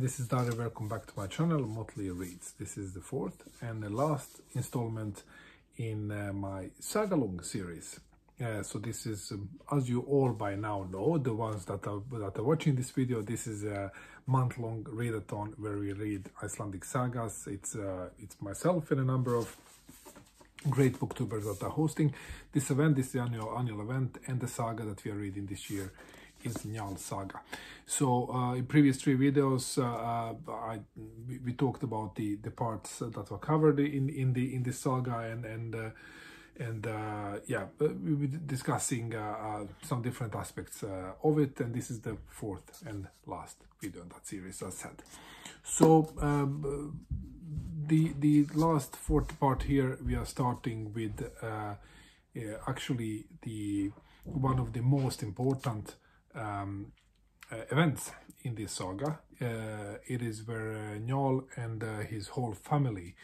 this is Dari. Welcome back to my channel, Motley Reads. This is the fourth and the last installment in my Sagalong series. So this is, as you all by now know, the ones that are watching this video, this is a month-long readathon where we read Icelandic sagas. It's myself and a number of great booktubers that are hosting this event. This is the annual event, and the saga that we are reading this year is Njal saga. So in previous three videos we talked about the parts that were covered in the saga, and we were discussing some different aspects of it, and this is the fourth and last video in that series, as said. So the last fourth part here, we are starting with actually one of the most important events in this saga. It is where Njal and his whole family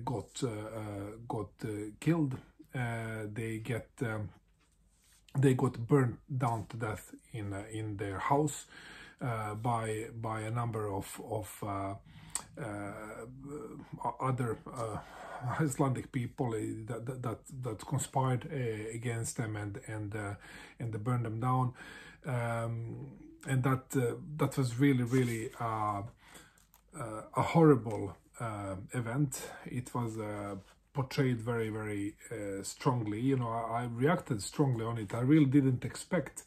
got killed. They got burned down to death in their house by a number of other Icelandic people that conspired against them and burned them down. And that was really a horrible event. It was portrayed very strongly. You know, I reacted strongly on it. I really didn't expect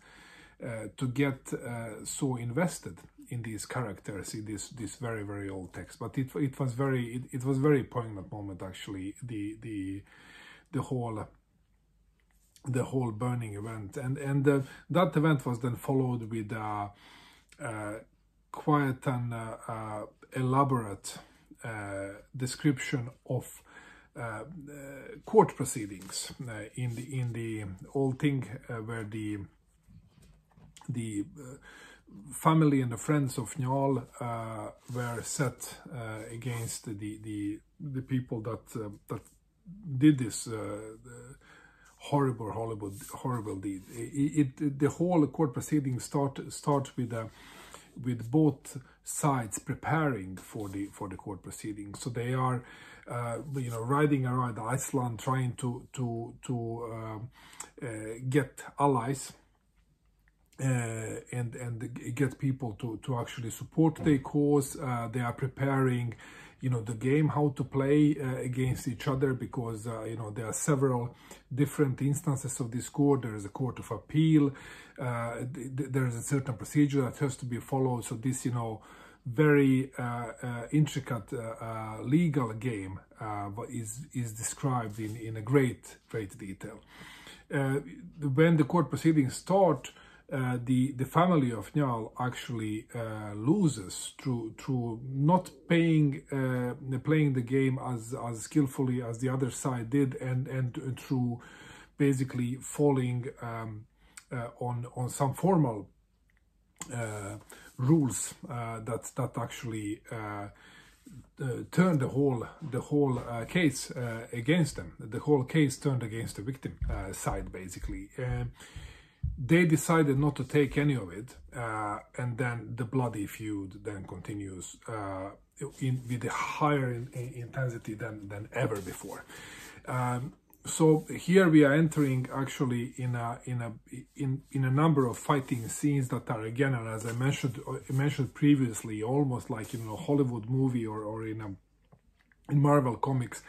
to get so invested in these characters in this very old text, but it was very poignant moment, actually, the whole burning event, and that event was then followed with quite an elaborate description of court proceedings in the old thing, where the family and the friends of Njal were set against the people that did this horrible deed. The whole court proceedings start with both sides preparing for the court proceedings. So they are riding around Iceland trying to get allies and get people to actually support their cause. They are preparing the game, how to play against each other, because there are several different instances of this court. There is a court of appeal, there is a certain procedure that has to be followed. So this very intricate legal game is described in a great detail. When the court proceedings start, the family of Njal actually loses through not playing the game as skillfully as the other side did, and through basically falling on some formal rules that actually turned the whole case against them. The whole case turned against the victim side, basically. They decided not to take any of it, and then the bloody feud then continues with a higher intensity than ever before. So here we are entering actually in a number of fighting scenes that are, again, and as I mentioned previously, almost like a Hollywood movie or in Marvel comics,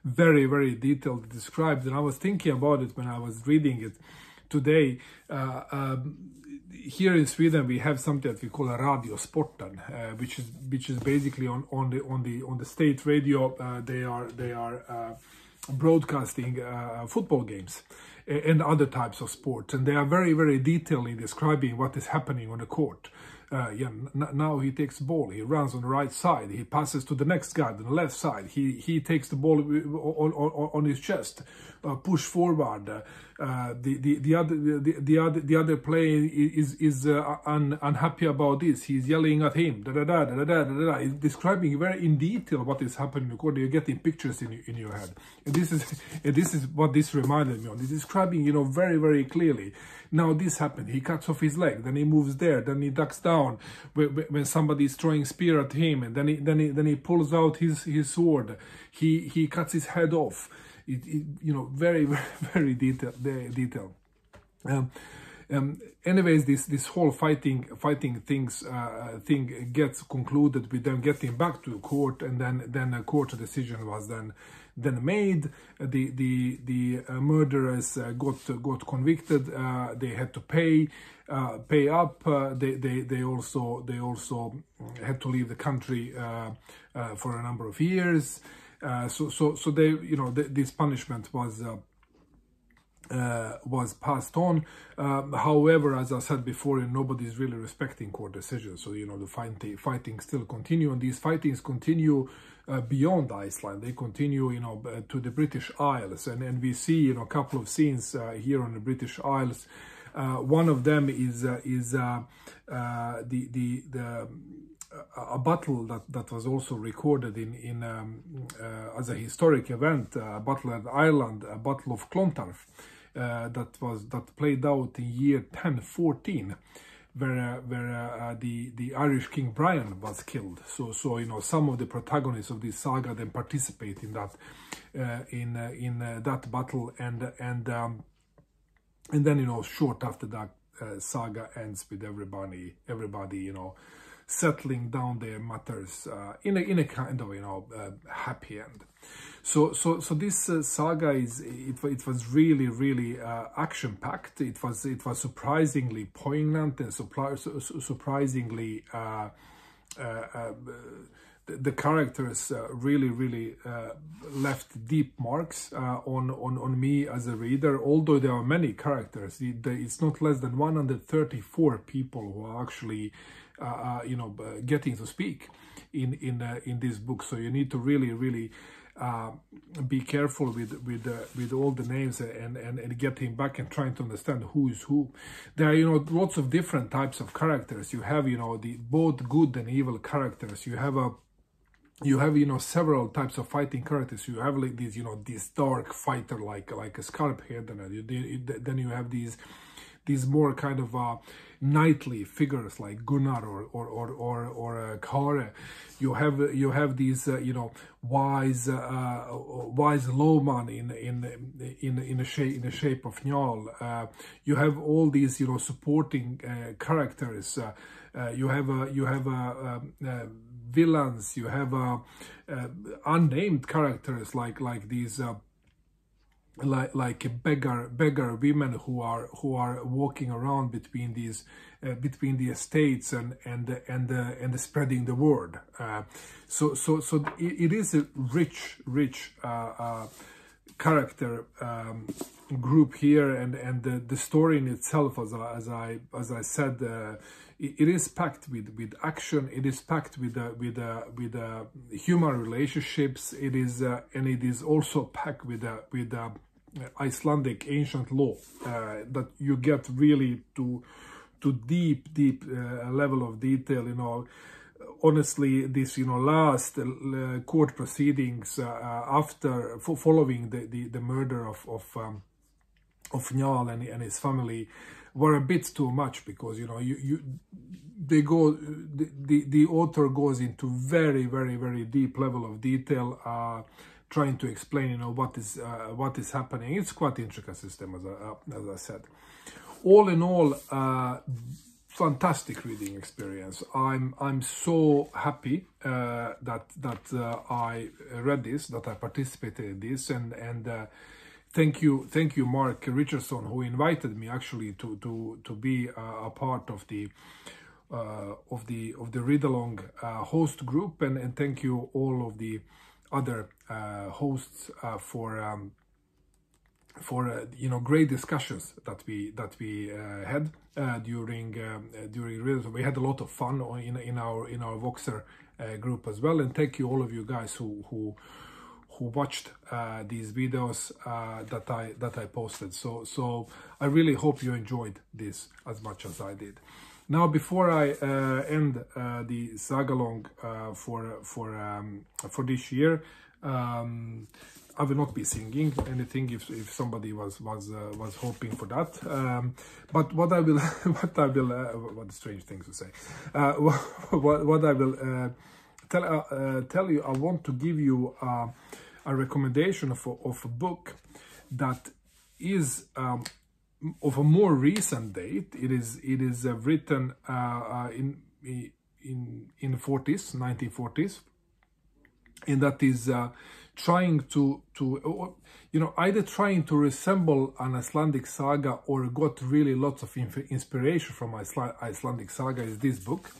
very detailed described. And I was thinking about it when I was reading it today. Here in Sweden we have something that we call a radio sporten, which is basically on the state radio. They are broadcasting football games and other types of sports, and they are very detailed in describing what is happening on the court. Now he takes the ball, he runs on the right side, he passes to the next guy on the left side, he takes the ball on his chest, push forward. The other player is unhappy about this. He's yelling at him. He's describing very in detail what is happening. You're getting pictures in your head. And this is what this reminded me of. He described describing, you know, very clearly. Now this happened. He cuts off his leg. Then he moves there. Then he ducks down when somebody is throwing spear at him, and then he pulls out his sword. He cuts his head off. You know, very detailed. Anyways, this whole fighting thing gets concluded with them getting back to court, and then a court decision was then made. The murderers got convicted. They had to pay up. They also had to leave the country for a number of years. So they, you know, this punishment was passed on. However, as I said before, nobody's really respecting court decisions. So, you know, the fighting still continue, and these fightings continue beyond Iceland. They continue, you know, to the British Isles, and we see, you know, a couple of scenes here on the British Isles. One of them is a battle that was also recorded in as a historic event, a battle at Ireland, a battle of Clontarf, that played out in year 1014, where the Irish King Brian was killed. So you know, some of the protagonists of this saga then participate in that that battle, and then, you know, short after that, saga ends with everybody, you know, settling down their matters in a kind of, you know, happy end. So this saga it was really action packed. It was surprisingly poignant and surprisingly the characters really left deep marks on me as a reader. Although there are many characters, it's not less than 134 people who are actually you know, getting to speak in this book. So you need to really be careful with all the names and getting back and trying to understand who is who. There are, you know, lots of different types of characters. You have, you know, the both good and evil characters. You have you know, several types of fighting characters. You have like these, you know, this dark fighter like a Scarphead, and then you have these more kind of knightly figures like Gunnar or Kare. You have these you know, wise lawman in the shape of Njal. You have all these, you know, supporting characters. You have villains. You have unnamed characters like these. Like beggar women who are walking around between these between the estates and spreading the word. So it is a rich character group here, and the story in itself, as I said, it is packed with action. It is packed with human relationships. It is and it is also packed with Icelandic ancient law, that you get really to deep level of detail. You know, honestly, this, you know, last court proceedings after following the murder of Njal and his family were a bit too much, because, you know, the author goes into very deep level of detail, trying to explain, you know, what is happening. It's quite intricate system, as I said. All in all, fantastic reading experience. I'm so happy that I read this, that I participated in this, and thank you, Mark Richardson, who invited me actually to be a part of the read-along host group, and thank you all of the other hosts for you know, great discussions that we had during reading. We had a lot of fun in our Voxer group as well, and thank you all of you guys who watched these videos that I posted. So I really hope you enjoyed this as much as I did. Now, before I end the Sagalong for this year, I will not be singing anything if somebody was hoping for that. But what I will, what a strange thing to say. What I will tell you, I want to give you a recommendation of a book that is of a more recent date. It is written in the 40s, 1940s, and that is trying to either trying to resemble an Icelandic saga or got really lots of inspiration from Icelandic saga is this book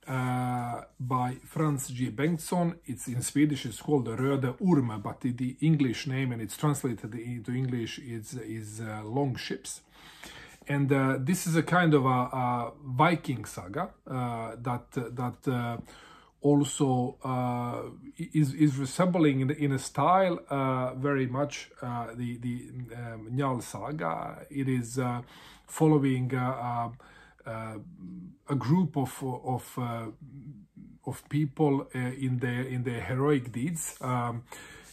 by Frans G. Bengtsson. It's in Swedish, it's called the Röde Orm, but the English name, and it's translated into English, is Long Ships. And this is a kind of a Viking saga that also is resembling in a style very much the Njal saga. It is following a group of people in their heroic deeds.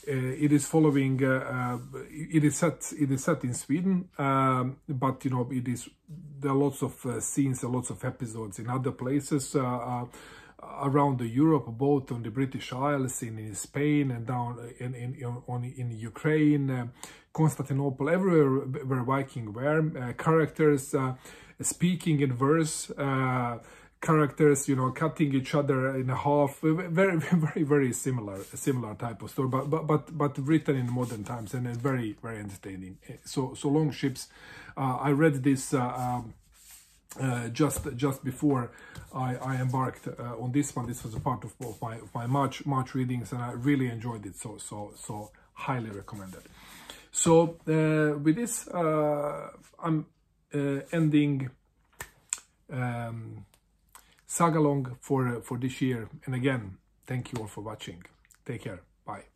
It is following. It is set in Sweden, but there are lots of scenes and lots of episodes in other places around Europe, both on the British Isles, in Spain, and down in Ukraine, Constantinople, everywhere where Viking were. Characters speaking in verse, characters, cutting each other in half. Very similar type of story, but written in modern times, and very entertaining. So Long Ships. I read this just before I embarked on this one. This was a part of my March readings, and I really enjoyed it. So highly recommended. So with this, I'm ending Sagalong for this year. And again, thank you all for watching. Take care. Bye.